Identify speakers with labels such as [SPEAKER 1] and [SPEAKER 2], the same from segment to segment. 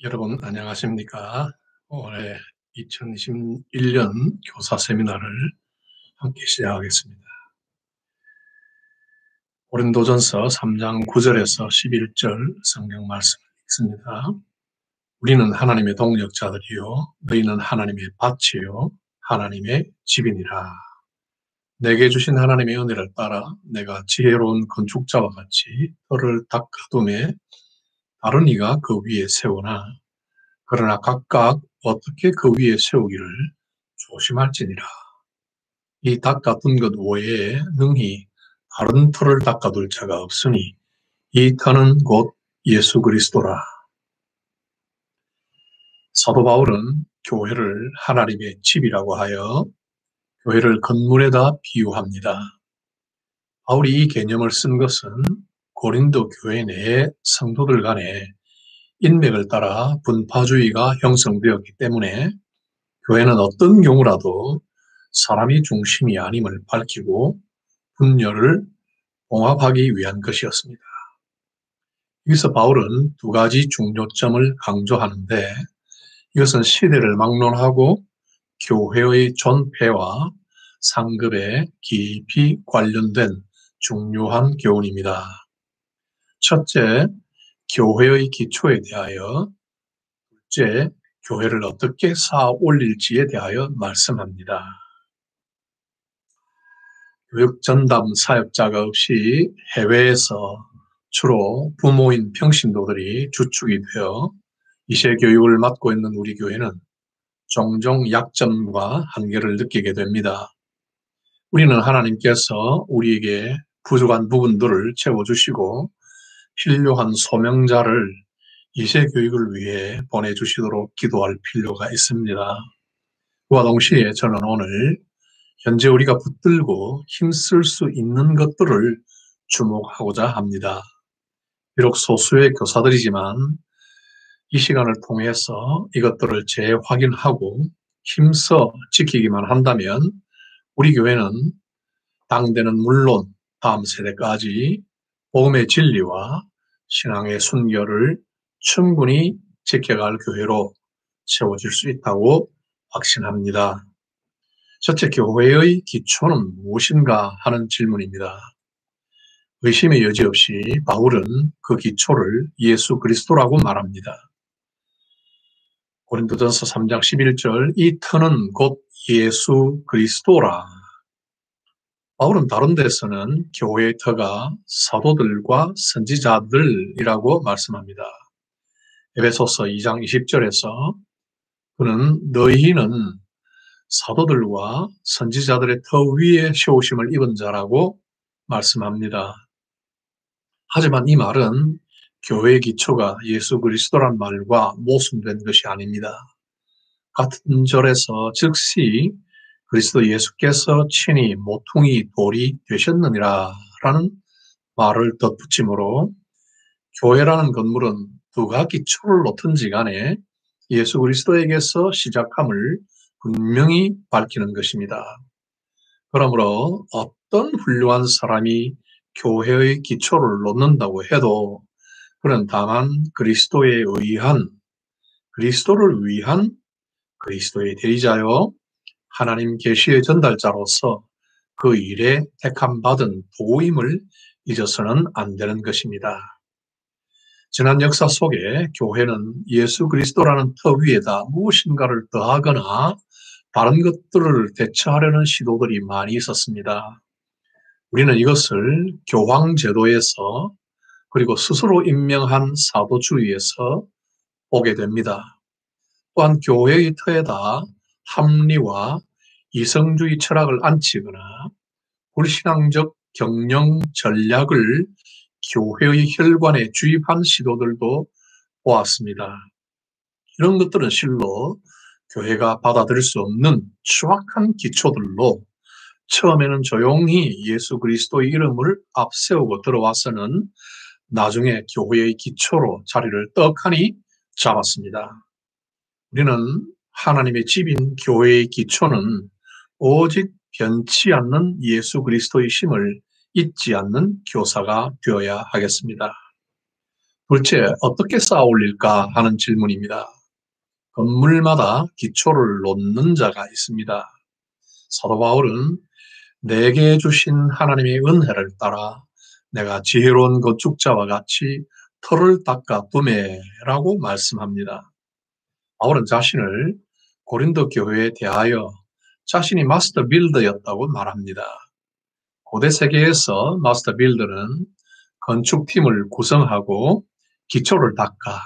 [SPEAKER 1] 여러분 안녕하십니까? 올해 2021년 교사 세미나를 함께 시작하겠습니다. 고린도전서 3장 9절에서 11절 성경 말씀을 읽습니다. 우리는 하나님의 동역자들이요 너희는 하나님의 밭이요 하나님의 집이니라. 내게 주신 하나님의 은혜를 따라 내가 지혜로운 건축자와 같이 터를 닦아둠에 다른 이가 그 위에 세우나 그러나 각각 어떻게 그 위에 세우기를 조심할지니라. 이 닦아둔 것 외에 능히 다른 터를 닦아둘 자가 없으니 이 터는 곧 예수 그리스도라. 사도 바울은 교회를 하나님의 집이라고 하여 교회를 건물에다 비유합니다. 바울이 이 개념을 쓴 것은 고린도 교회 내 성도들 간에 인맥을 따라 분파주의가 형성되었기 때문에 교회는 어떤 경우라도 사람이 중심이 아님을 밝히고 분열을 봉합하기 위한 것이었습니다. 여기서 바울은 두 가지 중요점을 강조하는데 이것은 시대를 막론하고 교회의 존폐와 상급에 깊이 관련된 중요한 교훈입니다. 첫째, 교회의 기초에 대하여, 둘째, 교회를 어떻게 쌓아 올릴지에 대하여 말씀합니다. 교육 전담 사역자가 없이 해외에서 주로 부모인 평신도들이 주축이 되어 이세 교육을 맡고 있는 우리 교회는 종종 약점과 한계를 느끼게 됩니다. 우리는 하나님께서 우리에게 부족한 부분들을 채워주시고 필요한 소명자를 이세 교육을 위해 보내주시도록 기도할 필요가 있습니다. 그와 동시에 저는 오늘 현재 우리가 붙들고 힘쓸 수 있는 것들을 주목하고자 합니다. 비록 소수의 교사들이지만 이 시간을 통해서 이것들을 재확인하고 힘써 지키기만 한다면 우리 교회는 당대는 물론 다음 세대까지 복음의 진리와 신앙의 순결을 충분히 지켜갈 교회로 세워질 수 있다고 확신합니다. 첫째, 교회의 기초는 무엇인가 하는 질문입니다. 의심의 여지 없이 바울은 그 기초를 예수 그리스도라고 말합니다. 고린도전서 3장 11절 이 터는 곧 예수 그리스도라. 바울은 다른 데서는 교회의 터가 사도들과 선지자들이라고 말씀합니다. 에베소서 2장 20절에서 그는 너희는 사도들과 선지자들의 터 위에 세우심을 입은 자라고 말씀합니다. 하지만 이 말은 교회의 기초가 예수 그리스도란 말과 모순된 것이 아닙니다. 같은 절에서 즉시 그리스도 예수께서 친히 모퉁이 돌이 되셨느니라 라는 말을 덧붙이므로 교회라는 건물은 누가 기초를 놓든지 간에 예수 그리스도에게서 시작함을 분명히 밝히는 것입니다. 그러므로 어떤 훌륭한 사람이 교회의 기초를 놓는다고 해도 그는 다만 그리스도에 의한, 그리스도를 위한 그리스도의 대리자요 하나님 계시의 전달자로서 그 일에 택함받은 도임을 잊어서는 안 되는 것입니다. 지난 역사 속에 교회는 예수 그리스도라는 터 위에다 무엇인가를 더하거나 다른 것들을 대처하려는 시도들이 많이 있었습니다. 우리는 이것을 교황제도에서 그리고 스스로 임명한 사도주의에서 보게 됩니다. 또한 교회의 터에다 합리와 이성주의 철학을 안치거나 불신앙적 경영 전략을 교회의 혈관에 주입한 시도들도 보았습니다. 이런 것들은 실로 교회가 받아들일 수 없는 추악한 기초들로 처음에는 조용히 예수 그리스도의 이름을 앞세우고 들어와서는 나중에 교회의 기초로 자리를 떡하니 잡았습니다. 우리는 하나님의 집인 교회의 기초는 오직 변치 않는 예수 그리스도의 심을 잊지 않는 교사가 되어야 하겠습니다. 둘째, 어떻게 쌓아 올릴까 하는 질문입니다. 건물마다 기초를 놓는 자가 있습니다. 사도 바울은 내게 주신 하나님의 은혜를 따라 내가 지혜로운 건축자와 같이 터를 닦아 두매라고 말씀합니다. 바울은 자신을 고린도 교회에 대하여 자신이 마스터 빌더였다고 말합니다. 고대 세계에서 마스터 빌더는 건축팀을 구성하고 기초를 닦아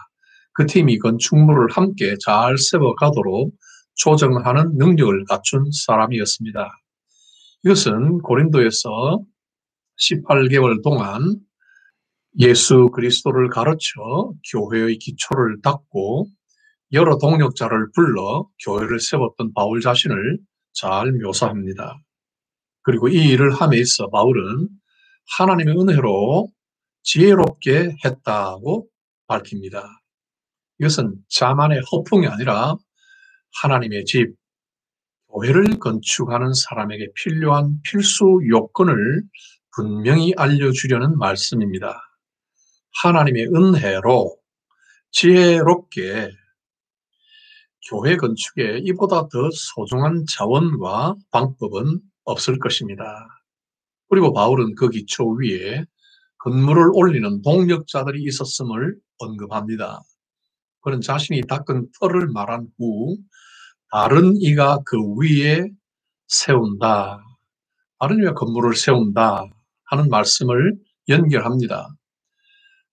[SPEAKER 1] 그 팀이 건축물을 함께 잘 세워가도록 조정하는 능력을 갖춘 사람이었습니다. 이것은 고린도에서 18개월 동안 예수 그리스도를 가르쳐 교회의 기초를 닦고 여러 동역자를 불러 교회를 세웠던 바울 자신을 잘 묘사합니다. 그리고 이 일을 함에 있어 바울은 하나님의 은혜로 지혜롭게 했다고 밝힙니다. 이것은 자만의 허풍이 아니라 하나님의 집, 교회를 건축하는 사람에게 필요한 필수 요건을 분명히 알려주려는 말씀입니다. 하나님의 은혜로 지혜롭게 교회 건축에 이보다 더 소중한 자원과 방법은 없을 것입니다. 그리고 바울은 그 기초 위에 건물을 올리는 동력자들이 있었음을 언급합니다. 그는 자신이 닦은 터를 말한 후 다른 이가 그 위에 세운다. 다른 이가 건물을 세운다 하는 말씀을 연결합니다.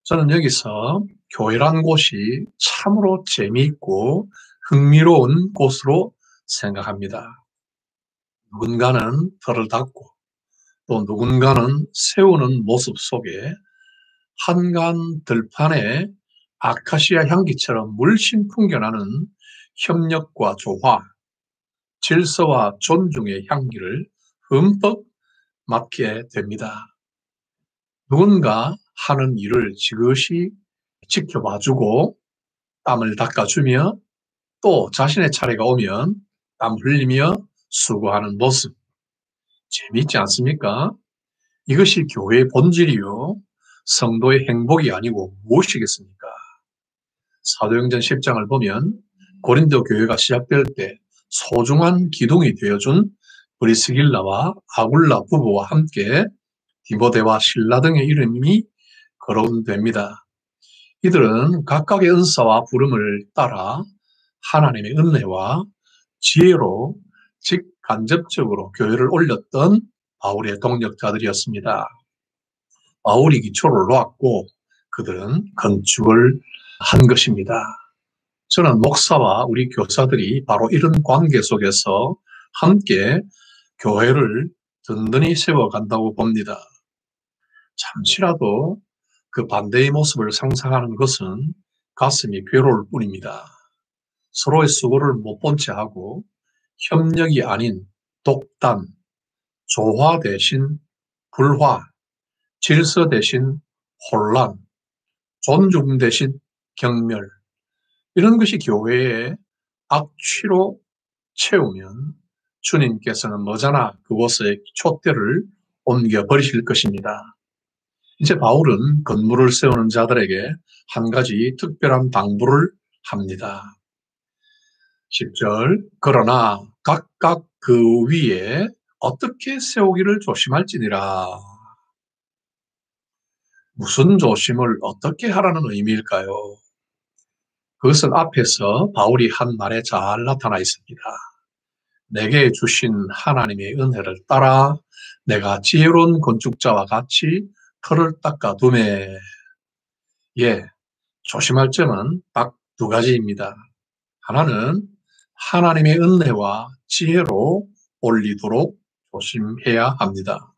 [SPEAKER 1] 저는 여기서 교회란 곳이 참으로 재미있고 흥미로운 곳으로 생각합니다. 누군가는 터를 닦고 또 누군가는 세우는 모습 속에 한간 들판에 아카시아 향기처럼 물씬 풍겨나는 협력과 조화, 질서와 존중의 향기를 흠뻑 맡게 됩니다. 누군가 하는 일을 지그시 지켜봐주고 땀을 닦아주며 또 자신의 차례가 오면 땀 흘리며 수고하는 모습. 재미있지 않습니까? 이것이 교회의 본질이요. 성도의 행복이 아니고 무엇이겠습니까? 사도행전 10장을 보면 고린도 교회가 시작될 때 소중한 기둥이 되어준 브리스길라와 아굴라 부부와 함께 디모데와 실라 등의 이름이 거론됩니다. 이들은 각각의 은사와 부름을 따라 하나님의 은혜와 지혜로 직간접적으로 교회를 올렸던 바울의 동력자들이었습니다. 바울이 기초를 놓았고 그들은 건축을 한 것입니다. 저는 목사와 우리 교사들이 바로 이런 관계 속에서 함께 교회를 든든히 세워간다고 봅니다. 잠시라도 그 반대의 모습을 상상하는 것은 가슴이 괴로울 뿐입니다. 서로의 수고를 못 본 채 하고 협력이 아닌 독단, 조화 대신 불화, 질서 대신 혼란, 존중 대신 경멸, 이런 것이 교회의 악취로 채우면 주님께서는 머지않아 그곳에 촛대를 옮겨버리실 것입니다. 이제 바울은 건물을 세우는 자들에게 한 가지 특별한 당부를 합니다. 10절, 그러나 각각 그 위에 어떻게 세우기를 조심할지니라. 무슨 조심을 어떻게 하라는 의미일까요? 그것은 앞에서 바울이 한 말에 잘 나타나 있습니다. 내게 주신 하나님의 은혜를 따라 내가 지혜로운 건축자와 같이 터를 닦아 두매. 예, 조심할 점은 딱 두 가지입니다. 하나는 하나님의 은혜와 지혜로 올리도록 조심해야 합니다.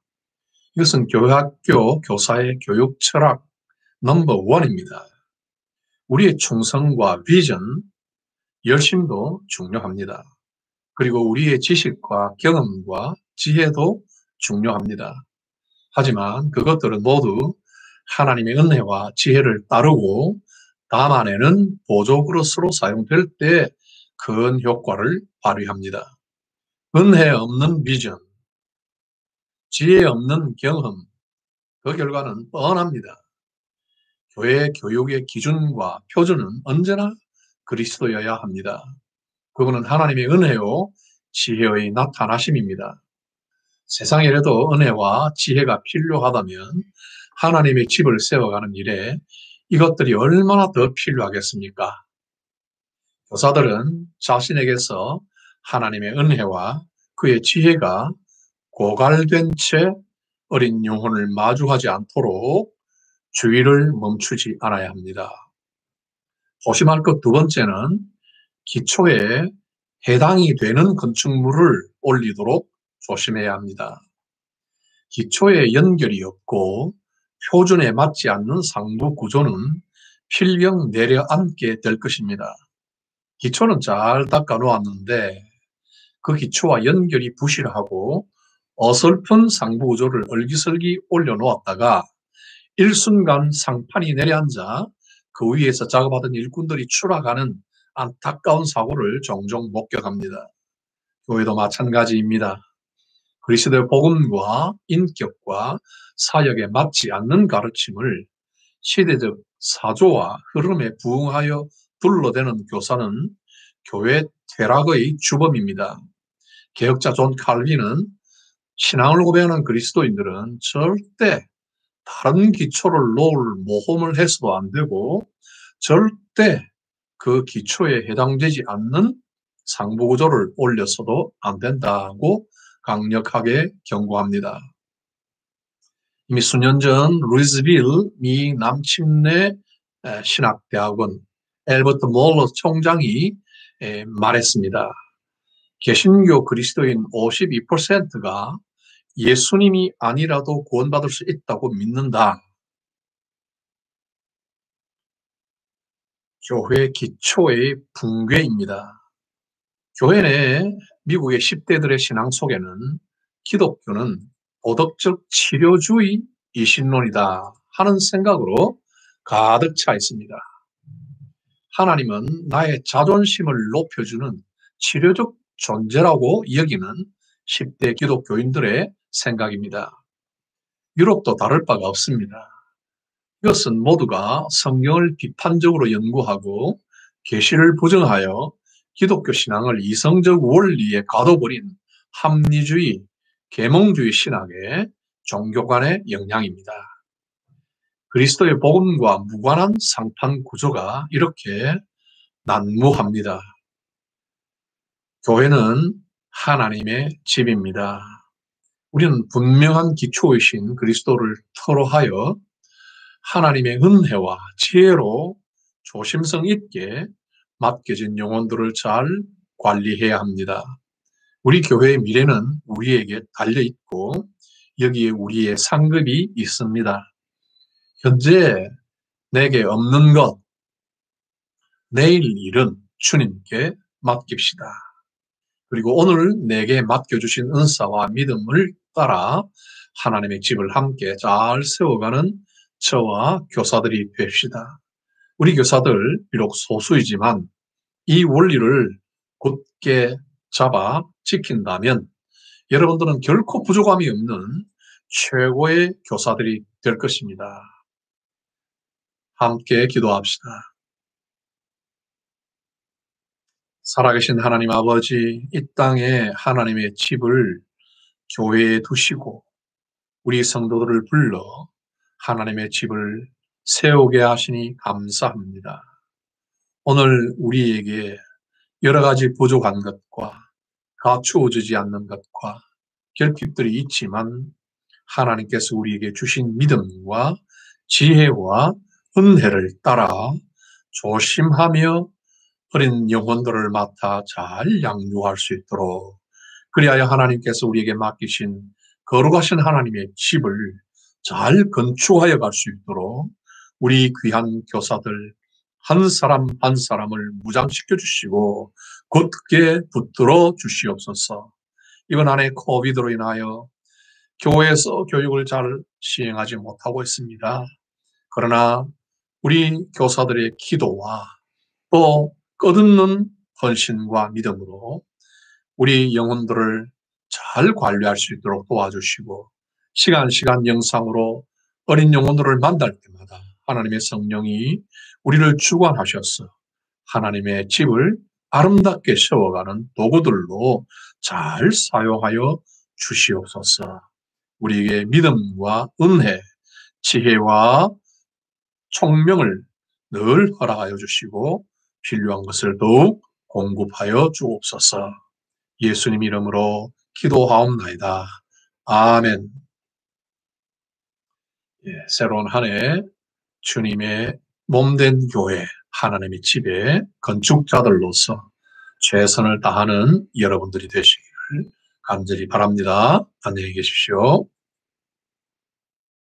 [SPEAKER 1] 이것은 교회학교 교사의 교육 철학 넘버 원입니다. 우리의 충성과 비전, 열심도 중요합니다. 그리고 우리의 지식과 경험과 지혜도 중요합니다. 하지만 그것들은 모두 하나님의 은혜와 지혜를 따르고 담아내는 보조 그릇으로 사용될 때 큰 효과를 발휘합니다. 은혜 없는 비전, 지혜 없는 경험, 그 결과는 뻔합니다. 교회 교육의 기준과 표준은 언제나 그리스도여야 합니다. 그분은 하나님의 은혜요 지혜의 나타나심입니다. 세상에라도 은혜와 지혜가 필요하다면 하나님의 집을 세워가는 일에 이것들이 얼마나 더 필요하겠습니까? 교사들은 자신에게서 하나님의 은혜와 그의 지혜가 고갈된 채 어린 영혼을 마주하지 않도록 주의를 멈추지 않아야 합니다. 조심할 것 두 번째는 기초에 해당이 되는 건축물을 올리도록 조심해야 합니다. 기초에 연결이 없고 표준에 맞지 않는 상부 구조는 필경 내려앉게 될 것입니다. 기초는 잘 닦아 놓았는데 그 기초와 연결이 부실하고 어설픈 상부 구조를 얼기설기 올려놓았다가 일순간 상판이 내려앉아 그 위에서 작업하던 일꾼들이 추락하는 안타까운 사고를 종종 목격합니다. 교회도 마찬가지입니다. 그리스도의 복음과 인격과 사역에 맞지 않는 가르침을 시대적 사조와 흐름에 부응하여 둘러대는 교사는 교회 퇴락의 주범입니다. 개혁자 존 칼빈은 신앙을 고백하는 그리스도인들은 절대 다른 기초를 놓을 모험을 해서도 안 되고 절대 그 기초에 해당되지 않는 상부구조를 올려서도 안 된다고 강력하게 경고합니다. 이미 수년 전 루이스빌 미 남침내 신학대학원 엘버트 몰러 총장이 말했습니다. 개신교 그리스도인 52%가 예수님이 아니라도 구원받을 수 있다고 믿는다. 교회 기초의 붕괴입니다. 교회 내 미국의 10대들의 신앙 속에는 기독교는 도덕적 치료주의 이신론이다 하는 생각으로 가득 차 있습니다. 하나님은 나의 자존심을 높여주는 치료적 존재라고 여기는 10대 기독교인들의 생각입니다. 유럽도 다를 바가 없습니다. 이것은 모두가 성경을 비판적으로 연구하고 계시를 부정하여 기독교 신앙을 이성적 원리에 가둬버린 합리주의, 계몽주의 신학의 종교 간의 영향입니다. 그리스도의 복음과 무관한 상판 구조가 이렇게 난무합니다. 교회는 하나님의 집입니다. 우리는 분명한 기초이신 그리스도를 토로하여 하나님의 은혜와 지혜로 조심성 있게 맡겨진 영혼들을 잘 관리해야 합니다. 우리 교회의 미래는 우리에게 달려있고 여기에 우리의 상급이 있습니다. 현재 내게 없는 것, 내일 일은 주님께 맡깁시다. 그리고 오늘 내게 맡겨주신 은사와 믿음을 따라 하나님의 집을 함께 잘 세워가는 저와 교사들이 됩시다. 우리 교사들 비록 소수이지만 이 원리를 굳게 잡아 지킨다면 여러분들은 결코 부족함이 없는 최고의 교사들이 될 것입니다. 함께 기도합시다. 살아계신 하나님 아버지, 이 땅에 하나님의 집을 교회에 두시고 우리 성도들을 불러 하나님의 집을 세우게 하시니 감사합니다. 오늘 우리에게 여러 가지 부족한 것과 갖추어지지 않는 것과 결핍들이 있지만 하나님께서 우리에게 주신 믿음과 지혜와 은혜를 따라 조심하며 어린 영혼들을 맡아 잘 양육할 수 있도록 그리하여 하나님께서 우리에게 맡기신 거룩하신 하나님의 집을 잘 건축하여 갈 수 있도록 우리 귀한 교사들 한 사람 한 사람을 무장시켜 주시고 곧게 붙들어 주시옵소서. 이번 한 해 코비드로 인하여 교회에서 교육을 잘 시행하지 못하고 있습니다. 그러나 우리 교사들의 기도와 또 끝없는 헌신과 믿음으로 우리 영혼들을 잘 관리할 수 있도록 도와주시고 시간 영상으로 어린 영혼들을 만날 때마다 하나님의 성령이 우리를 주관하셔서 하나님의 집을 아름답게 세워가는 도구들로 잘 사용하여 주시옵소서. 우리에게 믿음과 은혜, 지혜와 총명을 늘 허락하여 주시고 필요한 것을 더욱 공급하여 주옵소서. 예수님 이름으로 기도하옵나이다. 아멘. 새로운 한 해 주님의 몸된 교회, 하나님의 집의 건축자들로서 최선을 다하는 여러분들이 되시기를 간절히 바랍니다. 안녕히 계십시오.